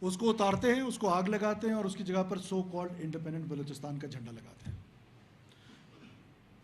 اس کو اتارتے ہیں, اس کو آگ لگاتے ہیں اور اس کی جگہ پر سو کالڈ انڈیپینڈنٹ بلوچستان کا جھنڈا لگاتے ہیں.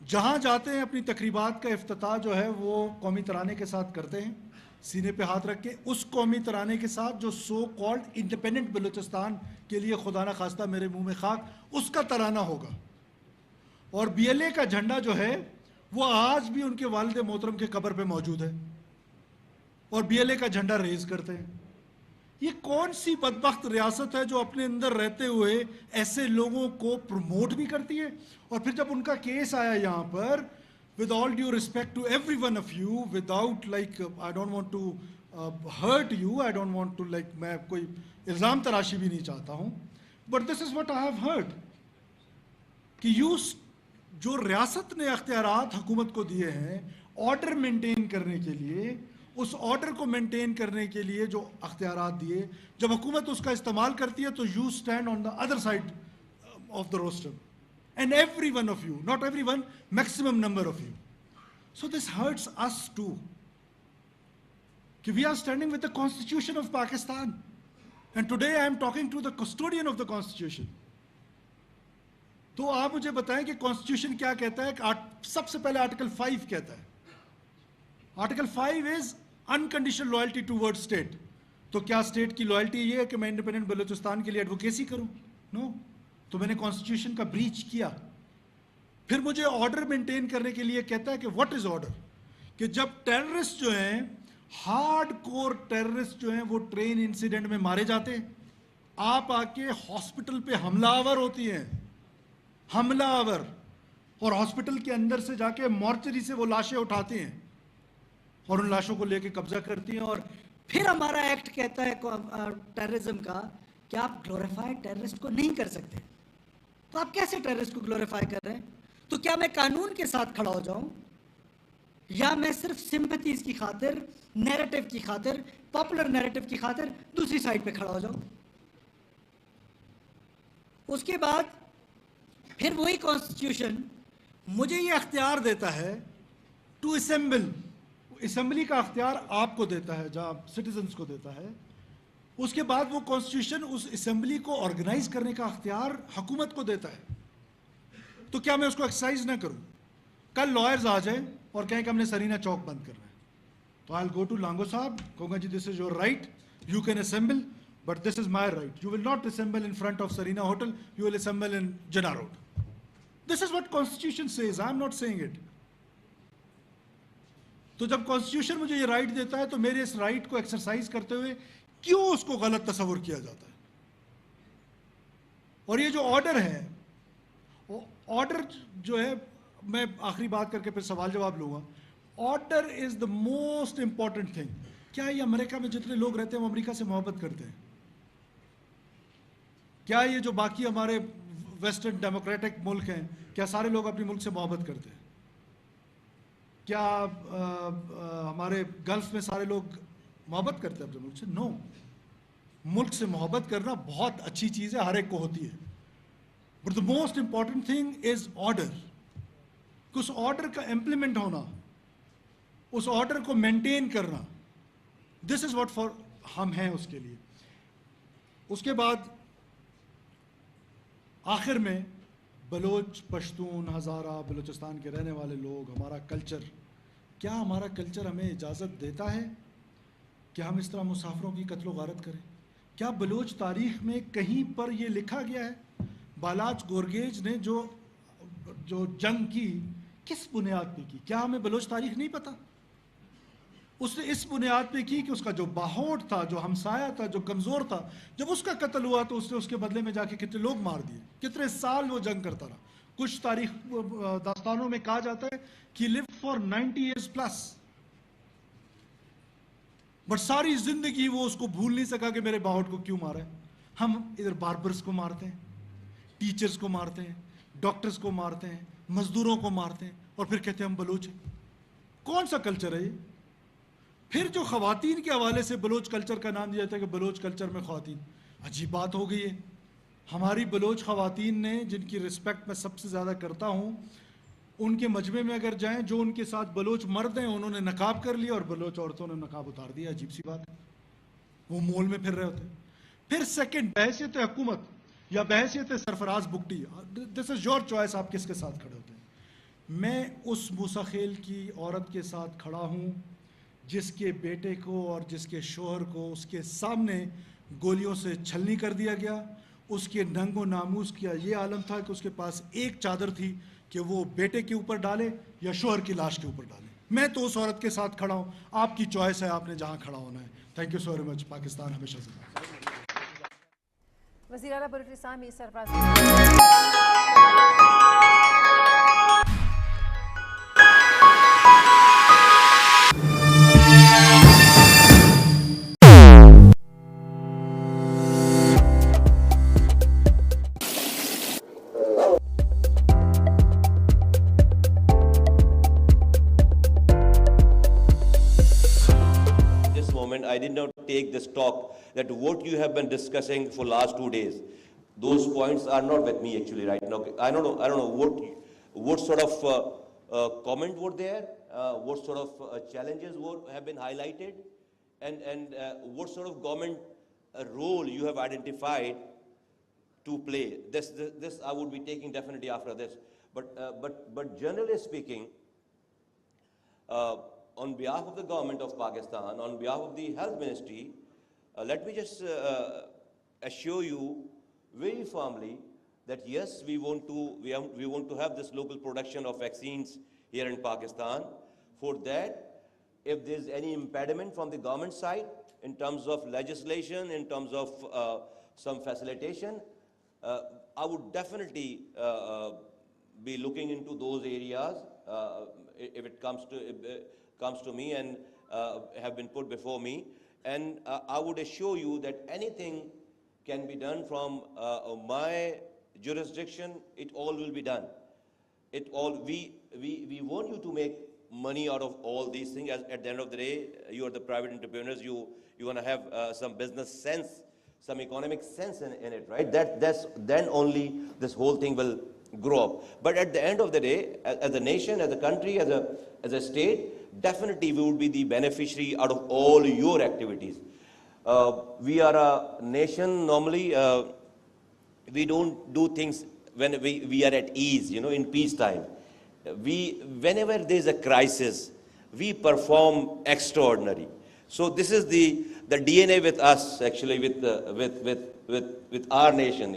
جہاں جاتے ہیں اپنی تقریبات کا افتتاح جو ہے وہ قومی ترانے کے ساتھ کرتے ہیں, سینے پہ ہاتھ رکھ کے, اس قومی ترانے کے ساتھ جو سو کالڈ انڈیپینڈنٹ بلوچستان کے لیے خدا نہ خواستہ میرے منہ میں خاک, اس کا ترانہ ہوگا. اور بی ایل اے کا جھنڈا جو ہے وہ آج بھی ان کے والد محترم کے قبر پہ موجود ہے اور بی ایل اے کا جھنڈا ریز کرتے ہیں. یہ کون سی بدبخت ریاست ہے جو اپنے اندر رہتے ہوئے ایسے لوگوں کو پروموٹ بھی کرتی ہے, اور پھر جب ان کا کیس آیا یہاں پر, with all due respect to every one of you, without like I don't want to hurt you, I don't want to like, میں کوئی الزام تراشی بھی نہیں چاہتا ہوں, but this is what I have heard کہ جو ریاست نے اختیارات حکومت کو دیے ہیں آرڈر مینٹین کرنے کے لیے, اس آرڈر کو مینٹین کرنے کے لیے جو اختیارات دیے, جب حکومت اس کا استعمال کرتی ہے تو you stand on the other side of the roster, and every one of you, not every one, maximum number of you. So this hurts us too کہ we are standing with the constitution of Pakistan, and today I am talking to the custodian of the constitution. تو آپ مجھے بتائیں کہ constitution کیا کہتا ہے. سب سے پہلے آرٹیکل 5 کہتا ہے, article 5 is unconditional loyalty toward state. تو کیا اسٹیٹ کی لائلٹی یہ ہے کہ میں انڈیپینڈنٹ بلوچستان کے لیے ایڈوکیسی کروں؟ نو. تو میں نے کانسٹیٹیوشن کا بریچ کیا. پھر مجھے آرڈر مینٹین کرنے کے لیے کہتا ہے کہ واٹ از آرڈر, کہ جب ٹیررسٹ جو ہیں, ہارڈ کور ٹیررسٹ جو ہیں, وہ ٹرین انسیڈنٹ میں مارے جاتے ہیں, آپ آ کے ہاسپٹل پہ حملہ آور ہوتی ہیں, حملہ آور, اور ہاسپٹل کے اندر سے جا کے مورچری سے وہ لاشیں اٹھاتے ہیں اور ان لاشوں کو لے کے قبضہ کرتی ہیں. اور پھر ہمارا ایکٹ کہتا ہے ٹیررزم کا کہ آپ گلوریفائی ٹیررسٹ کو نہیں کر سکتے. تو آپ کیسے ٹیررسٹ کو گلوریفائی کر رہے ہیں؟ تو کیا میں قانون کے ساتھ کھڑا ہو جاؤں, یا میں صرف سمپتھیز کی خاطر, نیریٹو کی خاطر, پاپولر نیریٹو کی خاطر دوسری سائڈ پہ کھڑا ہو جاؤں؟ اس کے بعد پھر وہی کانسٹیٹیوشن مجھے یہ اختیار دیتا ہے ٹو اسمبل. اسمبلی کا اختیار آپ کو دیتا ہے, جہاں سٹیزنز کو دیتا ہے. اس کے بعد وہ کانسٹیٹیوشن اس اسمبلی کو آرگنائز کرنے کا اختیار حکومت کو دیتا ہے. تو کیا میں اس کو ایکسرسائز نہ کروں؟ کل لائرز آ جائیں اور کہیں کہ ہم نے سرینا چوک بند کرنا ہے, تو آئی ول گو ٹو لانگو صاحب, کہوں گا جی this is your right, you can assemble, but this is my right. You will not assemble in front of Serena Hotel, you will assemble in Jinnah Road. This is what Constitution says. I am not saying it. تو جب constitution مجھے یہ right دیتا ہے تو میرے اس right کو exercise کرتے ہوئے کیوں اس کو غلط تصور کیا جاتا ہے؟ اور یہ جو آرڈر ہے, آرڈر جو ہے, میں آخری بات کر کے پھر سوال جواب لوں گا. Order is the most important thing. کیا یہ امریکہ میں جتنے لوگ رہتے ہیں وہ امریکہ سے محبت کرتے ہیں؟ کیا یہ جو باقی ہمارے ویسٹرن ڈیموکریٹک ملک ہیں, کیا سارے لوگ اپنے ملک سے محبت کرتے ہیں؟ کیا ہمارے گلف میں سارے لوگ محبت کرتے ہیں اپنے ملک سے؟ نو. ملک سے محبت کرنا بہت اچھی چیز ہے, ہر ایک کو ہوتی ہے, but the most important thing is order. کہ اس آرڈر کا امپلیمنٹ ہونا, اس آرڈر کو مینٹین کرنا, دس از واٹ فار ہم ہیں اس کے لیے. اس کے بعد آخر میں بلوچ, پشتون, ہزارہ, بلوچستان کے رہنے والے لوگ, ہمارا کلچر, کیا ہمارا کلچر ہمیں اجازت دیتا ہے کہ ہم اس طرح مسافروں کی قتل و غارت کریں؟ کیا بلوچ تاریخ میں کہیں پر یہ لکھا گیا ہے؟ بالاچ گورگیج نے جو جنگ کی کس بنیاد پہ کی؟ کیا ہمیں بلوچ تاریخ نہیں پتہ؟ اس نے اس بنیاد پہ کی کہ اس کا جو باہوٹ تھا, جو ہمسایہ تھا, جو کمزور تھا, جب اس کا قتل ہوا تو اس نے اس کے بدلے میں جا کے کتنے لوگ مار دیے, کتنے سال وہ جنگ کرتا رہا. کچھ تاریخ داستانوں میں کہا جاتا ہے کہ لیو فار 90 years پلس, بٹ ساری زندگی وہ اس کو بھول نہیں سکا کہ میرے باہوٹ کو کیوں مارا ہے. ہم ادھر باربرز کو مارتے ہیں, ٹیچرز کو مارتے ہیں, ڈاکٹرز کو مارتے ہیں, مزدوروں کو مارتے ہیں, اور پھر کہتے ہیں ہم بلوچ ہیں. کون سا کلچر ہے یہ؟ پھر جو خواتین کے حوالے سے بلوچ کلچر کا نام دیا جاتا ہے کہ بلوچ کلچر میں خواتین, عجیب بات ہو گئی ہے. ہماری بلوچ خواتین نے, جن کی رسپیکٹ میں سب سے زیادہ کرتا ہوں, ان کے مجمع میں اگر جائیں, جو ان کے ساتھ بلوچ مرد ہیں انہوں نے نقاب کر لیا اور بلوچ عورتوں نے نقاب اتار دیا. عجیب سی بات ہے, وہ مول میں پھر رہے ہوتے ہیں. پھر سیکنڈ بحیثیت حکومت یا بحیثیت سرفراز بگٹی, دس از یور چوائس, آپ کس کے ساتھ کھڑے ہوتے ہیں. میں اس موسیخیل کی عورت کے ساتھ کھڑا ہوں جس کے بیٹے کو اور جس کے شوہر کو اس کے سامنے گولیوں سے چھلنی کر دیا گیا. اس کے ننگ و ناموس کا یہ عالم تھا کہ اس کے پاس ایک چادر تھی کہ وہ بیٹے کے اوپر ڈالے یا شوہر کی لاش کے اوپر ڈالے. میں تو اس عورت کے ساتھ کھڑا ہوں, آپ کی چوائس ہے, آپ نے جہاں کھڑا ہونا ہے. Thank you so very much. Pakistan ہمیشہ زندہ. وزیراعلی بلوچستان میں سرفراز I did not take this talk that what you have been discussing for last 2 days. Those points are not with me actually right now. I don't know what sort of comment were there, what sort of challenges have been highlighted, and what sort of government role you have identified to play. This I would be taking definitely after this. But generally speaking, on behalf of the government of Pakistan, on behalf of the health ministry, let me just assure you very firmly that yes, we want to have this local production of vaccines here in Pakistan. For that, if there is any impediment from the government side in terms of legislation, in terms of some facilitation, I would definitely be looking into those areas if it comes to me and have been put before me. And I would assure you that anything can be done from my jurisdiction, it all will be done. We want you to make money out of all these things. At the end of the day, you are the private entrepreneurs. You want to have some business sense, some economic sense in it, right? Then only this whole thing will grow up. But at the end of the day, as a nation, as a country, as a state, definitely we would be the beneficiary out of all your activities. We are a nation, normally, we don't do things when we are at ease, in peacetime. Whenever there is a crisis, we perform extraordinary. So this is the DNA with us, actually, with our nation,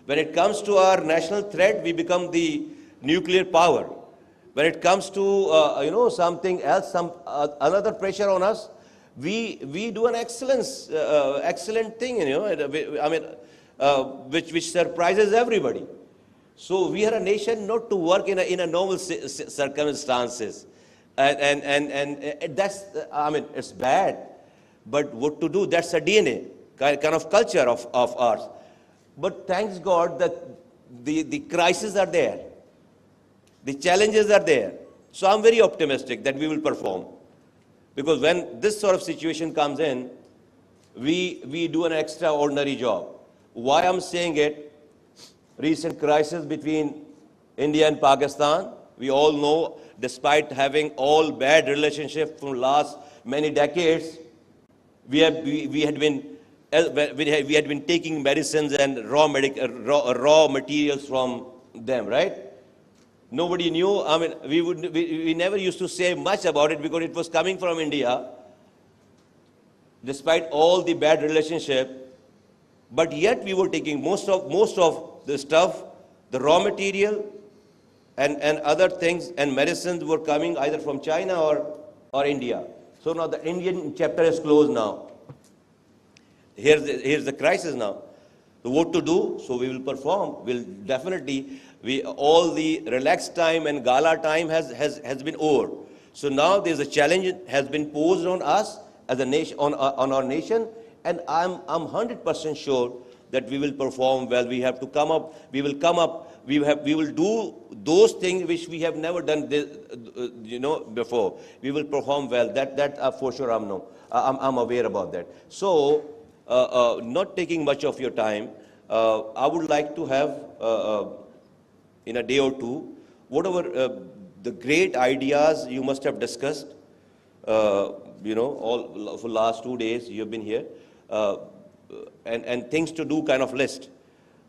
When it comes to our national threat, we become the nuclear power. When it comes to, something else, another pressure on us, we do an excellent thing, which surprises everybody. So we are a nation not to work in a normal circumstances, and that's, it's bad, but what to do? That's a DNA kind of culture of ours. But thanks God that the crises are there, the challenges are there. So I'm very optimistic that we will perform, because when this sort of situation comes in, we do an extraordinary job. Why I'm saying it? Recent crisis between India and Pakistan, we all know, despite having all bad relationship from last many decades, we had been taking medicines and raw materials from them, right? Nobody knew. We never used to say much about it because it was coming from India, despite all the bad relationship. But yet we were taking most of the stuff, the raw material, and other things, and medicines were coming either from China or India. So now the Indian chapter is closed now. Here's the crisis now. So what to do? So we will perform. We'll definitely, all the relaxed time and gala time has been over. So now there's a challenge has been posed on us as a nation, on our nation, and I'm 100% sure that we will perform well. We have to come up. We will come up. We will do those things which we have never done, before. We will perform well. That for sure I'm aware about that. So not taking much of your time, I would like to have in a day or two whatever the great ideas you must have discussed. All for last 2 days you have been here. and things to do kind of list.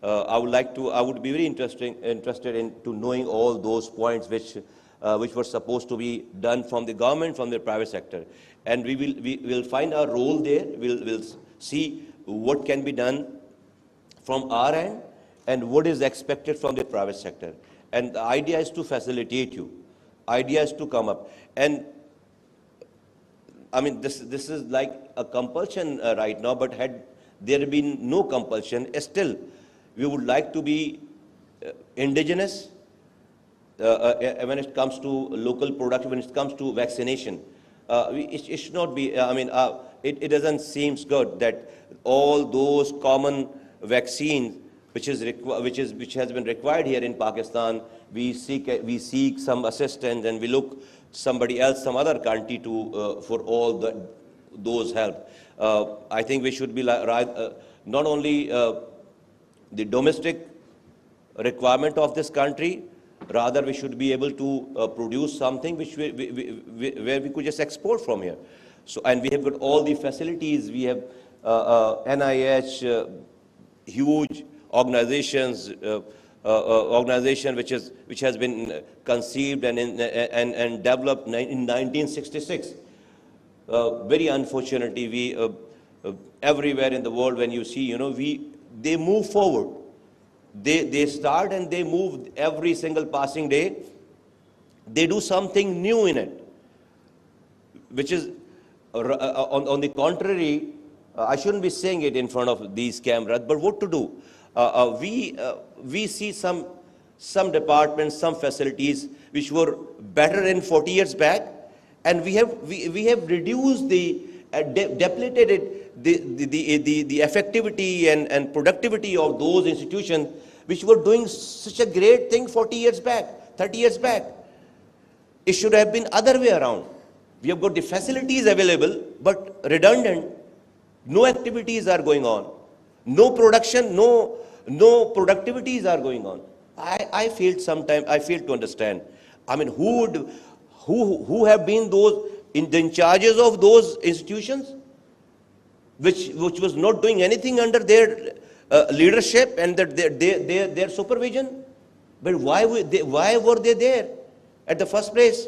I would be very interested in to knowing all those points which were supposed to be done from the government, from the private sector. And we will find our role there. We'll see what can be done from our end and what is expected from the private sector. And the idea is to facilitate you. Idea is to come up. And I mean, this is like a compulsion right now, but had there been no compulsion, still we would like to be indigenous when it comes to local production, when it comes to vaccination. It should not be, it doesn't seem good that all those common vaccines which has been required here in Pakistan, we seek some assistance and we look somebody else, some other country to for all those help. I think we should be not only the domestic requirement of this country, rather we should be able to produce something which where we could just export from here. So, and we have got all the facilities. We have NIH, huge organizations, organization which has been conceived and developed in 1966. Very unfortunately, we everywhere in the world, when you see, they move forward. They start and they move every single passing day. They do something new in it, which is on the contrary. I shouldn't be saying it in front of these cameras, but what to do? We see some departments, some facilities which were better in 40 years back, and we have reduced depleted the effectivity and productivity of those institutions which were doing such a great thing 40 years back, 30 years back. It should have been other way around. We have got the facilities available, but redundant. No activities are going on. No production, no productivities are going on. I fail to understand. I mean, who have been those in charges of those institutions, which was not doing anything under their leadership and their supervision? But why were they there at the first place?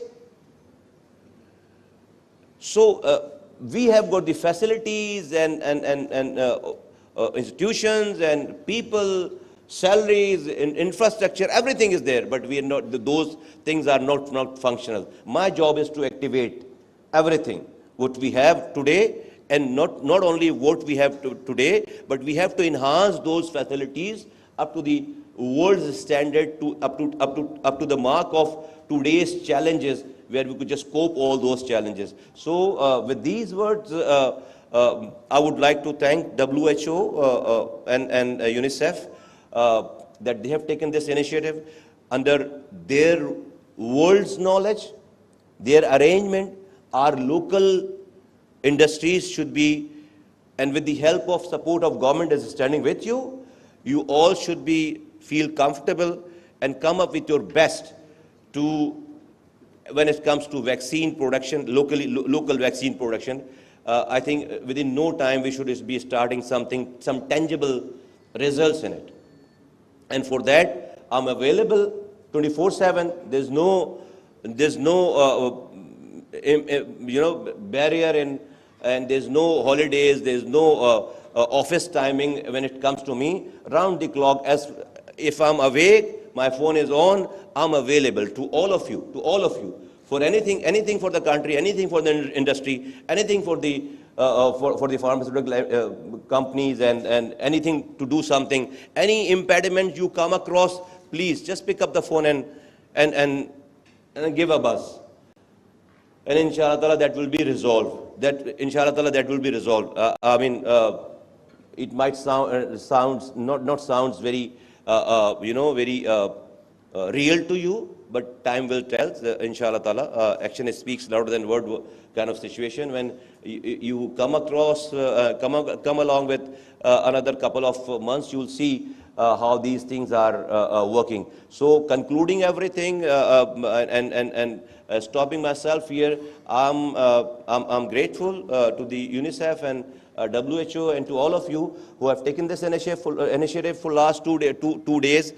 So we have got the facilities and institutions and people, salaries, infrastructure, everything is there, but we are not. Those things are not functional. My job is to activate everything what we have today, and not only what we have today, but we have to enhance those facilities up to the world's standard, up to the mark of today's challenges, where we could just cope all those challenges. So with these words, I would like to thank WHO and UNICEF that they have taken this initiative under their world's knowledge, their arrangement. Our local industries should be, and with the help of support of government is standing with you, you all should feel comfortable and come up with your best when it comes to vaccine production, local vaccine production. I think within no time we should be starting some tangible results in it. And for that, I'm available 24/7. There's no barrier and there's no holidays, there's no office timing when it comes to me. Round the clock, as if I'm awake, my phone is on, I'm available to all of you, for anything for the country, anything for the industry, anything for the pharmaceutical companies, and anything to do something. Any impediment you come across, please just pick up the phone and give a buzz. And inshallah ta'ala that will be resolved. That will be resolved. It might sounds very very real to you, but time will tell. Inshallah ta'ala, action speaks louder than word kind of situation. When you come across, come along with another couple of months, you'll see how these things are working. So concluding everything and stopping myself here, I'm grateful to the UNICEF and WHO and to all of you who have taken this initiative for last 2 days,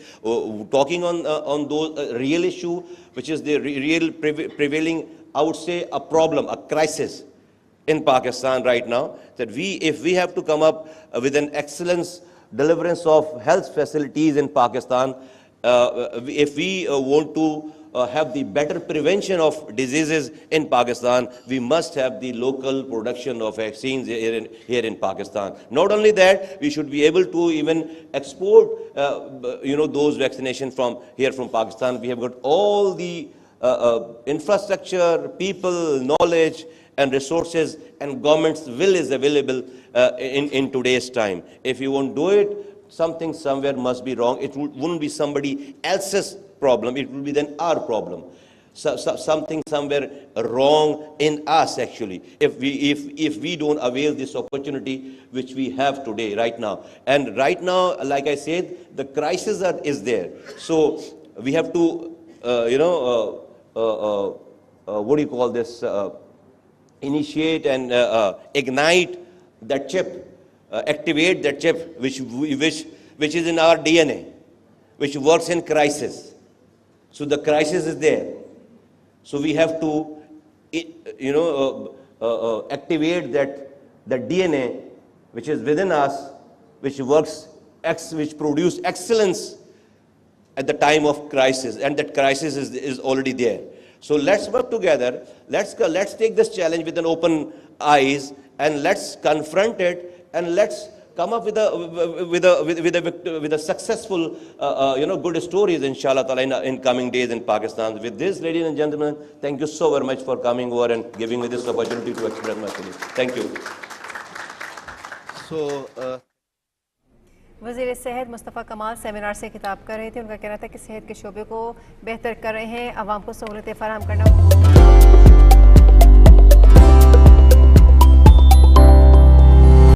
talking on those real issue, which is the real prevailing, I would say, a problem, a crisis in Pakistan right now, that if we have to come up with an excellence deliverance of health facilities in Pakistan, if we want to have the better prevention of diseases in Pakistan, we must have the local production of vaccines here in Pakistan. Not only that, we should be able to even export, those vaccinations from here from Pakistan. We have got all the infrastructure, people, knowledge, and resources, and government's will is available in today's time. If you won't do it, something somewhere must be wrong. It wouldn't be somebody else's problem, it will be then our problem. Something somewhere wrong in us actually, if we don't avail this opportunity which we have today, right now. And right now, like I said, the crisis is there. So we have to, what do you call this, initiate and ignite that chip, activate that chip which is in our DNA, which works in crisis. So the crisis is there. So we have to, activate that DNA which is within us, which works, which produce excellence at the time of crisis, and that crisis is already there. So let's work together. Let's take this challenge with an open eyes, and let's confront it, and let's come up with a successful, good stories, inshallah ta'ala, in coming days in Pakistan. With this, ladies and gentlemen, thank you so very much for coming over and giving me this opportunity to express my feelings. Thank you. So, वज़ीर सेहत मुस्तफ़ा कमाल seminar से खिताब कर रहे थे। उनका कहना था कि सेहत के शोबे को बेहतर कर रहे हैं, आवाम को सहूलतें फराहम करना